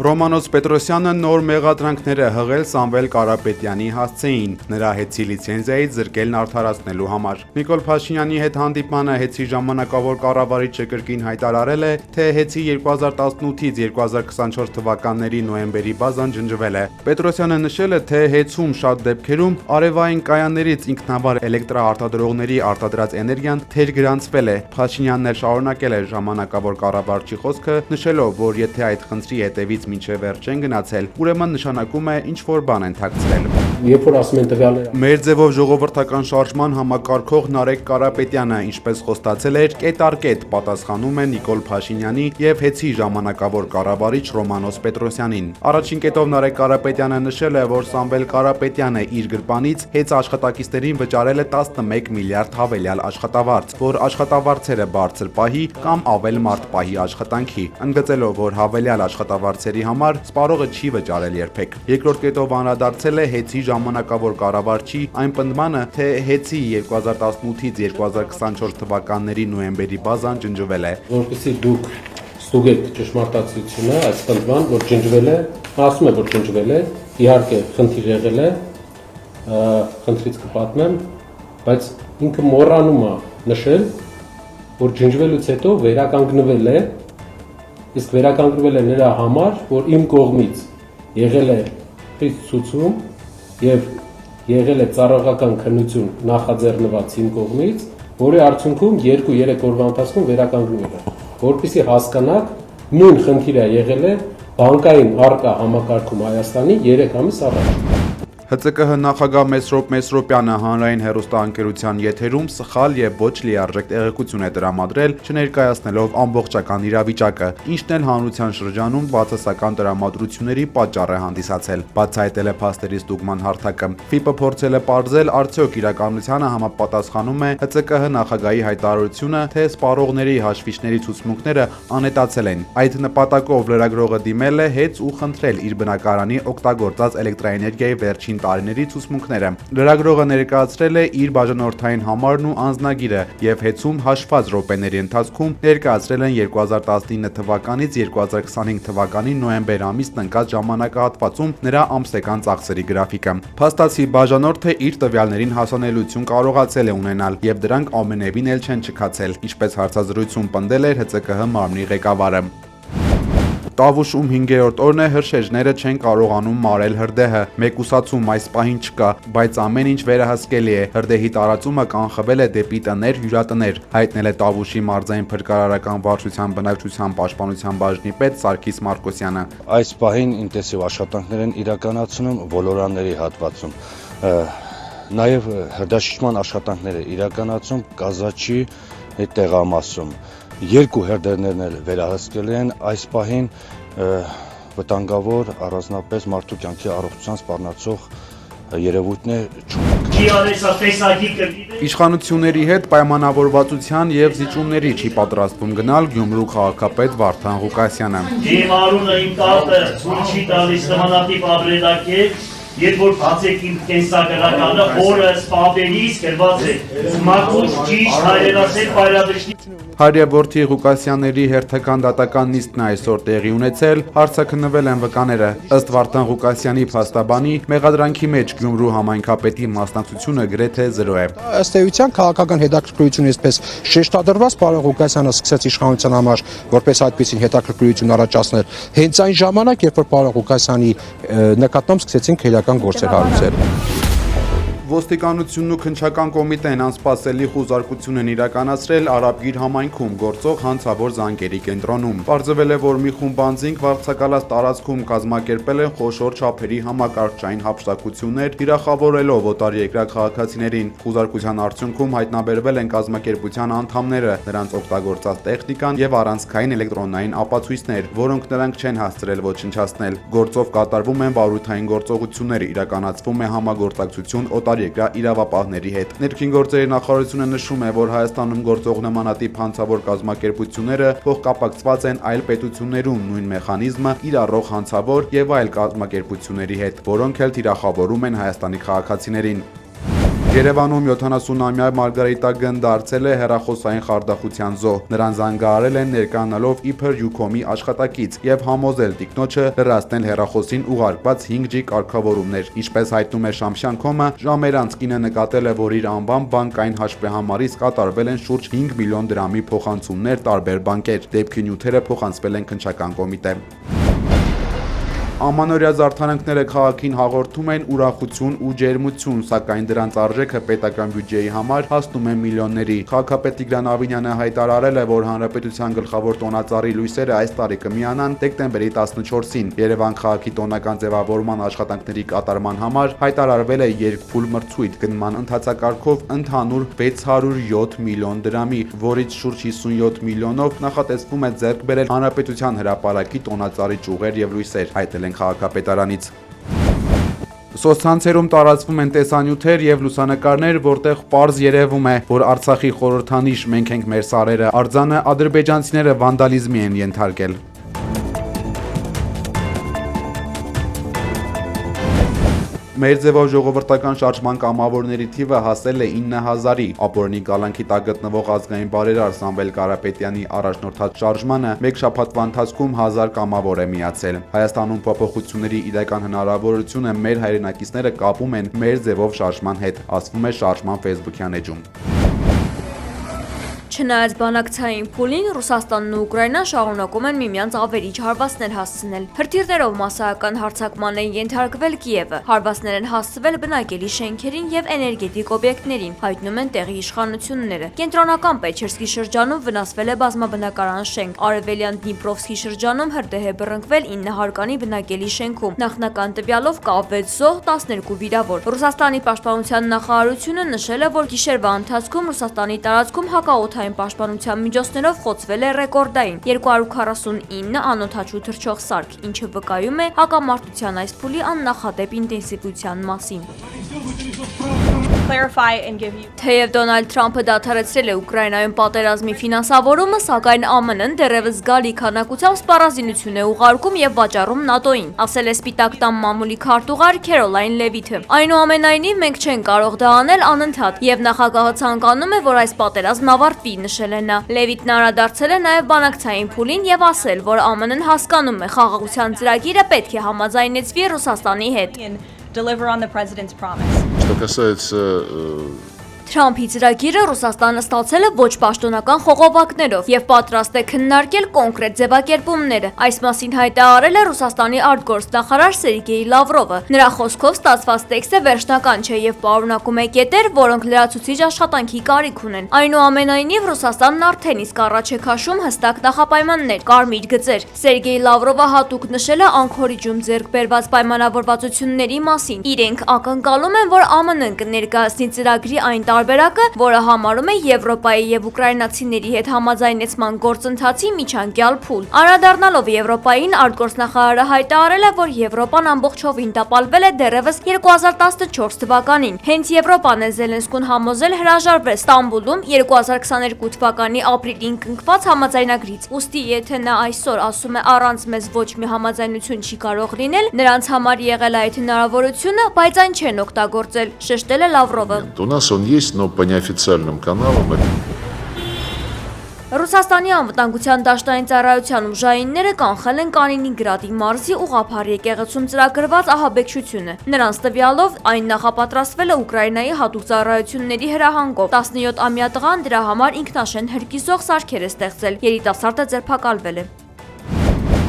Ռոմանոս Պետրոսյանը նոր մեղադրանքները հղել Սամվել Կարապետյանի հասցեին, նրա հեծի լիցենզիայից զրկելն արդարացնելու համար։ Նիկոլ Փաշինյանի հետ հանդիպմանը հեծի ժամանակավոր կառավարիչը կրկին հայտարարել է, թե հեծի 2018-ից 2024 թվականների նոյեմբերի բազան ջնջվել է։ Պետրոսյանը նշել է, թե հեծում շատ դեպքերում արևային կայաններից ինքնավար էլեկտրաարտադրողների արտադրած էներգիան թերգրանցվել է։ Փաշինյանն էլ շարունակել է ժամանակավոր կառավարչի խոսքը, նշելով, որ եթե այդ խնդրի հետևից մինչև վերջ չեն գնացել, ուրեմն նշանակում է ինչ-որ բան են թաքցրել։ Երբ որ ասում են տվյալները Մեր ձևով ժողովրդական շարժման համակարգող Նարեկ Կարապետյանը, ինչպես խոստացել էր, կետ առ կետ պատասխանում է Նիկոլ Փաշինյանի եւ հեծի ժամանակավոր կառավարիչ Ռոմանոս Պետրոսյանին։ Առաջին կետով Նարեկ Կարապետյանը նշել է, որ Սամվել Կարապետյանը իր գրպանից հեծ աշխատակիցներին վճարել է 11 միլիարդ հավելյալ աշխատավարձ, որ աշխատավարձերը բարձր պահի կամ ավել մարդ պահի աշխատանքի, ընդգծելով, որ հավելյալ աշխատավարձերի համար սպառողը չի վճարել երբեք։ Երկրորդ կետով անդրադարձել է հեծի ժամանակավոր կառավարչի այն պնդմանը, թե հեծի 2018-ից 2024 թվականների նոյեմբերի բազան ջնջվել է։ Որպեսզի դուք ստուգեք ճշմարտացիությունը, այս պնդման, որ ջնջվել է, ասում է, որ ջնջվել է, իհարկե խնդիր եղել է, խնդրից կպատմեմ, բայց ինքը մոռանում է նշել, որ ջնջվելուց հետո վերականգնվել է, իսկ վերականգնվել է նրա համար, որ իմ կողմից եղել է խիստ ցուցում եւ եղել է ծառայողական քննություն նախաձեռնված իմ կողմից, որի արդյունքում 2-3 օրվա ընթացքում վերականգնվել է, որպեսզի հասկանաք, նույն խնդիրը եղել է բանկային առկա համակարգում Հայաստանի 3 ամիս առաջ։ ՀԾԿՀ նախագահ Մեսրոպ Մեսրոպյանը հանրային հեռուստաընկերության եթերում սխալ եւ ոչ լիարժեք տեղեկություն է տրամադրել, չներկայացնելով ամբողջական իրավիճակը, ինչն էլ հանրության շրջանում բացասական տրամադրությունների պատճառ է հանդիսացել։ Բացահայտել է փաստերի ստուգման հարթակը։ ՖԻՊ-ը փորձել է պարզել, արդյոք իրականությանը համապատասխանում է ՀԾԿՀ նախագահի հայտարարությունը, թե սպառողների հաշվիչների ցուցմունքները անհետացել են։ Այդ նպատակով լրագրողը դիմել է հեծ ու խնդրել իր բնակարանի օգտագործած էլեկտրաէներգիայի վերջին տարիների ցուցմունքները։ Լրագրողը ներկայացրել է իր բաժանորդային համարն ու անձնագիրը եւ հեծում հաշված րոպեների ընթացքում ներկայացրել են 2019 թվականից 2025 թվականի նոյեմբեր ամիսն ընկած ժամանակահատվածում նրա ամսական ծախսերի գրաֆիկը։ Փաստացի բաժանորդը իր տվյալներին հասանելիություն կարողացել է ունենալ եւ դրանք ամենևին էլ չեն չքացել, ինչպես հարցազրույցում պնդել էր ՀԾԿՀ մարմնի ղեկավարը։ Տավուշում 5-րդ օրն է հրշեջները չեն կարողանում մարել հրդեհը։ Մեկուսացում այս պահին չկա, բայց ամեն ինչ վերահսկելի է։ Հրդեհի տարածումը կանխվել է դեպի տներ, հյուրատներ, հայտնել է Տավուշի մարզային փրկարարական վարչության բնակչության պաշտպանության բաժնի պետ Սարգիս Մարկոսյանը։ Այս պահին ինտենսիվ աշխատանքներ են իրականացնում ոլորանների հատվածում։ Նաև հրդեհաշիջման աշխատանքներ է իրականացում Կազաչի տեղամասում։ Երկու հրդեհներն էլ վերահսկել են, այս պահին վտանգավոր առանձնապես մարդու կյանքի առողջության սպառնացող երևույթներ չունենք։ Իշխանությունների հետ պայմանավորվածության եւ զիջումների չի պատրաստվում գնալ Գյումրու քաղաքապետ Վարդան Ղուկասյանը։ Դիմարունը իմ տատը ցույց չի տալիս նմանատիպ ապրելակերպ, երբ որ բացեք իմ կենսագրականը, օրը սպաբելիս գրված է մաքուր ճիշտ հայրենասեր պայրադրիչնի։ Հարյակորդի Ղուկասյանների հերթական դատական նիստն այսօր տեղի ունեցել, հարցաքննվել են վկաները։ Ըստ Վարդան Ղուկասյանի փաստաբանի, մեղադրանքի մեջ Գյումրու համայնքապետի մասնակցությունը գրեթե 0 է։ Ըստ էության քաղաքական հետաքրքրություն այսպես շեշտադրված պարոն Ղուկասյանը սկսեց իշխանության համար որպես այդպիսին հետաքրքրություն առաջացնել հենց այն ժամանակ, երբ որ պարոն Ղուկասյանի նկատմամբ սկսեցին քրեական գործեր հարուցել։ Ոստիկանությունն ու քննչական կոմիտեն անսպասելի խուզարկություն են իրականացրել Արաբգիր համայնքում գործող հանցավոր զանգերի կենտրոնում։ Պարզվել է, որ մի խումբ անձինք վարձակալած տարածքում կազմակերպել են խոշոր չափերի համակարգչային հափշտակություններ, թիրախավորելով օտարերկրյա քաղաքացիներին։ Խուզարկության արդյունքում հայտնաբերվել են կազմակերպության անդամները, նրանց օգտագործած տեխնիկան եւ առանցքային էլեկտրոնային ապացույցներ, որոնք նրանք չեն հասցրել ոչնչացնել։ Գործով կատարվում են վարույթային գործողություններ, իրականացվում է համագործակցություն օտարերկրյա իրավապահների հետ։ Ներքին գործերի նախարարությունը նշում է, որ Հայաստանում գործող նմանատիպ հանցավոր կազմակերպությունները փոխկապակցված են այլ պետություններում նույն մեխանիզմը կիրառող հանցավոր եւ այլ կազմակերպությունների հետ, որոնք էլ թիրախավորում են Հայաստանի քաղաքացիներին։ Երևանում 70-ամյա Մարգարիտա Գն դարձել է հեռախոսային խարդախության զոհ։ Նրան զանգահարել են ներկայանալով իբր Յուքոմի աշխատակից եւ համոզել տիկնոջը լրացնել հեռախոսին ուղարկված 5G կարգավորումներ։ Ինչպես հայտնում է Շամշյան.com-ը, ժամեր անց կինը նկատել է, որ իր անվան բանկային հաշվեհամարից կատարվել են շուրջ 5 միլիոն դրամի փոխանցումներ տարբեր բանկեր։ Դեպքի նյութերը փոխանցվել են քննչական կոմիտե։ Ամանորյա զարդարանքները քաղաքին հաղորդում են ուրախություն ու ջերմություն, սակայն դրանց արժեքը պետական բյուջեի համար հասնում է միլիոնների։ Քաղաքապետ Տիգրան Ավինյանը հայտարարել է, որ հանրապետության գլխավոր տոնածառի լույսերը այս տարի կմիանան դեկտեմբերի 14-ին։ Երևան քաղաքի տոնական ձևավորման աշխատանքների կատարման համար հայտարարվել է երկփուլ մրցույթ գնման ընթացակարգով ընդհանուր 607 միլիոն դրամի, որից շուրջ 57 միլիոնով նախատեսվում է ձեռք բերել հանրապետության հրապարակի տոնածառի ճյուղեր եւ լույսեր, հայտնել են քաղաքապետարանից։ Սոցցանցերում տարածվում են տեսանյութեր եւ լուսանկարներ, որտեղ պարզ երևում է, որ Արցախի խորհրդանիշ «Մենք ենք մեր սարերը» արձանը ադրբեջանցիները վանդալիզմի են ենթարկել։ Մեր ձևով ժողովրդական շարժման կամավորների թիվը հասել է 9000-ի։ Ապօրինի կալանքի տակ գտնվող ազգային բարերար Սամվել Կարապետյանի առաջնորդած շարժմանը մեկ շաբաթվա ընթացքում 1000 կամավոր է միացել։ Հայաստանում փոփոխությունների իրական հնարավորությունը մեր հայրենակիցները կապում են մեր ձևով շարժման հետ, ասվում է շարժման Facebook-յան էջում։ Չնայած բանակցային փուլին, Ռուսաստանն ու Ուկրաինան շարունակում են միմյանց ավերիչ հարվածներ հասցնել։ Հրթիռներով մասսայական հարձակման են ենթարկվել Կիևը, հարվածներ են հասցվել բնակելի շենքերին եւ էներգետիկ օբյեկտներին, հայտնում են տեղի իշխանությունները։ Կենտրոնական Պեչերսկի շրջանում վնասվել է բազմաբնակարան շենք, արևելյան Դնիպրովսկի շրջանում հրդեհ է բռնկվել 9 հարկանի բնակելի շենքում։ Նախնական տվյալով կա 6 զոհ, 12 վիրավոր։ Ռուսաստանի պաշտպանության նախարարությունը նշել է, որ գիշերվա ընթացքում Ռուսաստանի տարածքում հակաօդային պաշտպանության միջոցներով խոցվել է ռեկորդային 249 անօդաչու թռչող սարք, ինչը վկայում է հակամարտության այս փուլի աննախադեպ ինտենսիվության մասին։ Թեև Դոնալդ Թրամփը դադարեցրել է Ուկրաինայում պատերազմի ֆինանսավորումը, սակայն ԱՄՆ-ն դեռևս զգալի քանակությամբ սպառազինություն է ուղարկում եւ վաճառում ՆԱՏՕ-ին, ասել է Սպիտակ տան մամուլի քարտուղար Քերոլայն Լևիթը։ Այնուամենայնիվ, մենք չենք կարող դա անել անընդհատ, եւ նախագահը ցանկանում է, որ այս պատերազմն ավարտվի, նշել է նա։ Լևիթն անդրադարձել է նաեւ բանակցային փուլին եւ ասել, որ ԱՄՆ-ն հասկանում է խաղաղության ծրագիրը պետք է համաձայնեցվի Ռուսաստանի հետ։ Что касается Թրամփի ծրագիրը Ռուսաստանը ստացել է ոչ պաշտոնական խողովակներով եւ պատրաստ է քննարկել կոնկրետ ձևակերպումները։ Այս մասին հայտարարել է Ռուսաստանի արտգործնախարար Սերգեյ Լավրովը։ Նրա խոսքով ստացված տեքստը վերջնական չէ եւ պարունակում է կետեր, որոնք լրացուցիչ աշխատանքի կարիք ունեն։ Այնուամենայնիվ Ռուսաստանն արդեն իսկ առաջ է քաշում հստակ նախապայմաններ, կարմիր գծեր։ Սերգեյ Լավրովը հատուկ նշել է Անկորիջում ձեռք բերված պայմանավորվածությունների մասին։ Իրենք ակնկալում են, որ ԱՄՆ-ն կներկայացնի ծրագրի այն տարբերակը, որը համարում է Եվրոպայի եւ ուկրաինացիների հետ համաձայնեցման գործընթացի միջանկյալ փուլ։ Անդրադառնալով Եվրոպային, արտգործնախարարը հայտարարել է, որ Եվրոպան ամբողջովին տապալվել է դեռևս 2014 թվականին։ Հենց Եվրոպան է Զելենսկուն համոզել հրաժարվել Ստամբուլում 2022 թվականի ապրիլին կնքված համաձայնագրից։ Ուստի եթե նա այսօր ասում է առանց մեզ ոչ մի համաձայնություն չի կարող լինել, նրանց համար եղել է այդ հնարավորությունը, բայց այն չեն օգտագործել, շեշտել է Լավրովը։ у нас он есть, но по неофициальным каналам. Ռուսաստանի անվտանգության դաշտային ծառայության ուժայինները կանխել են Կալինինգրադի մարզի ուղղափառ եկեղեցում ծրագրված ահաբեկչությունը։ Նրանց տվյալով այն նախապատրաստվել է Ուկրաինայի հատուկ ծառայությունների հրահանգով։ 17-ամյա տղան դրա համար ինքնաշեն հրկիզող սարքեր է ստեղծել։ Երիտասարդը ձերբակալվել է։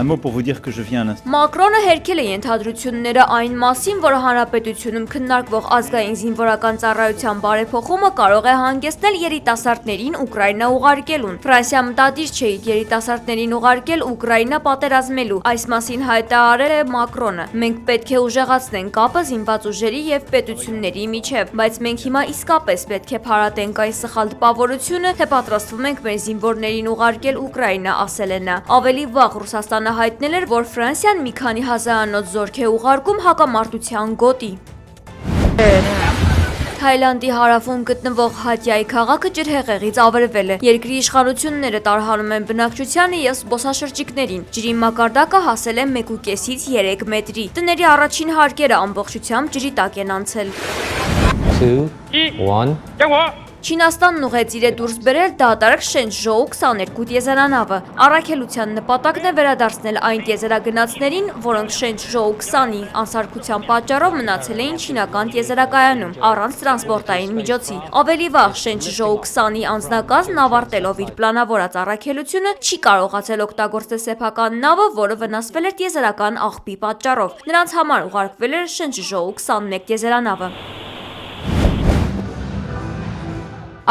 Մակրոնը հերքել է ենթադրությունները այն մասին, որ հանրապետությունում քննարկվող ազգային զինվորական ծառայության բարեփոխումը կարող է հանգեցնել երիտասարդներին Ուկրաինա ուղարկելուն։ Ֆրանսիա մտադիր չէ իր երիտասարդներին ուղարկել Ուկրաինա պատերազմելու։ Այս մասին հայտարարել է Մակրոնը։ Մենք պետք է ուժեղացնենք կապը զինված ուժերի եւ պետությունների միջև, բայց մենք հիմա իսկապես պետք է փարատենք այն սխալ տպավորությունը, թե պատրաստվում ենք մեր զինվորներին ուղարկել Ուկրաինա, ասել է նա։ Ավելի վաղ Ռուսաստանը հայտնել էր, որ Ֆրանսիան մի քանի հազարանոց զորք է ուղարկում հակամարտության գոտի։ Թայլանդի հարավում գտնվող Հատյայի քաղաքը ջրհեղեղից ավերվել է։ Երկրի իշխանությունները տարհանում են բնակչությանը եւ զբոսաշրջիկներին։ Ջրի մակարդակը հասել է 1.5-ից 3 մետրի։ Տների առաջին հարկերը ամբողջությամբ ջրի տակ են անցել։ 2, 1 Չինաստանն ուղեցիր է դուրս բերել դատարկ Շենչժոու 22 տիեզերանավը։ Առաքելության նպատակն է վերադարձնել այն տիեզերագնացներին, որոնք Շենչժոու 20-ի անսարքության պատճառով մնացել էին չինական տիեզերակայանում, առանց տրանսպորտային միջոցի։ Ավելի վաղ Շենչժոու 20-ի անձնակազմն ավարտելով իր պլանավորած առաքելությունը չի կարողացել օգտագործել սեփական նավը, որը վնասվել էր տիեզերական աղբի պատճառով։ Նրանց համար ուղարկվել էր Շենչժոու 21 տիեզերանավը։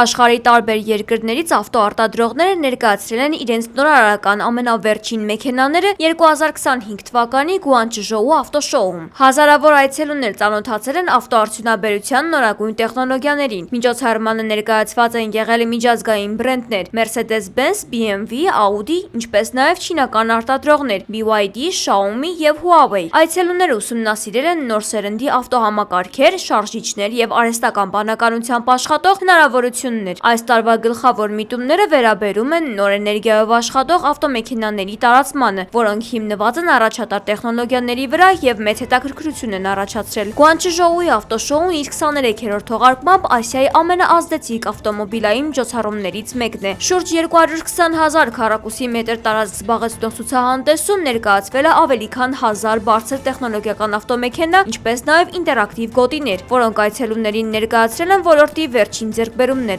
Աշխարհի տարբեր երկրներից ավտոարտադրողները ներկայացրել են իրենց նորարարական ամենավերջին մեքենաները 2025 թվականի Գուանչժոու ավտոշոուում։ Հազարավոր այցելուներ ծանոթացել են ավտոարդյունաբերության նորագույն տեխնոլոգիաներին։ Միջոցառմանը ներկայացված են եղել միջազգային բրենդներ Mercedes-Benz, BMW, Audi, ինչպես նաև չինական արտադրողներ BYD, Xiaomi եւ Huawei։ Այցելուները ուսումնասիրել են նոր սերնդի ավտոհամակարգեր, շարժիչներ եւ արհեստական բանականությամբ աշխատող հնարավորություններ։ Այս տարվա գլխավոր միտումները վերաբերում են նոր էներգիայով աշխատող ավտոմեքենաների տարածմանը, որոնք հիմնված են առաջատար տեխնոլոգիաների վրա եւ մեծ հետաքրքրություն են առաջացրել։ Գուանչժոուի ավտոշոուն իր 23-րդ թողարկմամբ Ասիայի ամենաազդեցիկ ավտոմոբիլային միջոցառումներից մեկն է։ Շուրջ 220,000 քառակուսի մետր տարածք զբաղեցնող ցուցահանդեսում ներկայացվել է ավելի քան 1000 բարձր տեխնոլոգիական ավտոմեքենա, ինչպես նաև ինտերակտիվ գոտիներ, որոնք այցելուներին ներկայացրել են ոլորտի վերջին ձեռքբերումները։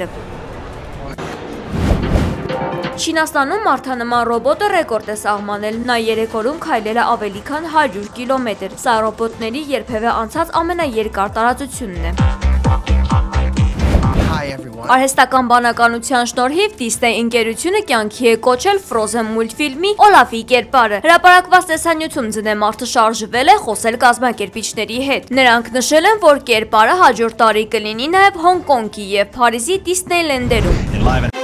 Չինաստանում մարդանման ռոբոտը ռեկորդ է սահմանել, նա 3 օրում քայլել է ավելի քան 100 կիլոմետր։ Սա ռոբոտների երբևէ անցած ամենաերկար տարածությունն է։ Արհեստական բանականության շնորհիվ Disney ընկերությունը կյանքի է կոչել Frozen մուլտֆիլմի Օլաֆի կերպարը։ Հրապարակված տեսանյութում ձնեմարդը շարժվել է խոսել կազմակերպիչների հետ։ Նրանք նշել են, որ կերպարը հաջորդ տարի կլինի նաև Հոնկոնգի եւ Փարիզի Disneyland-երում։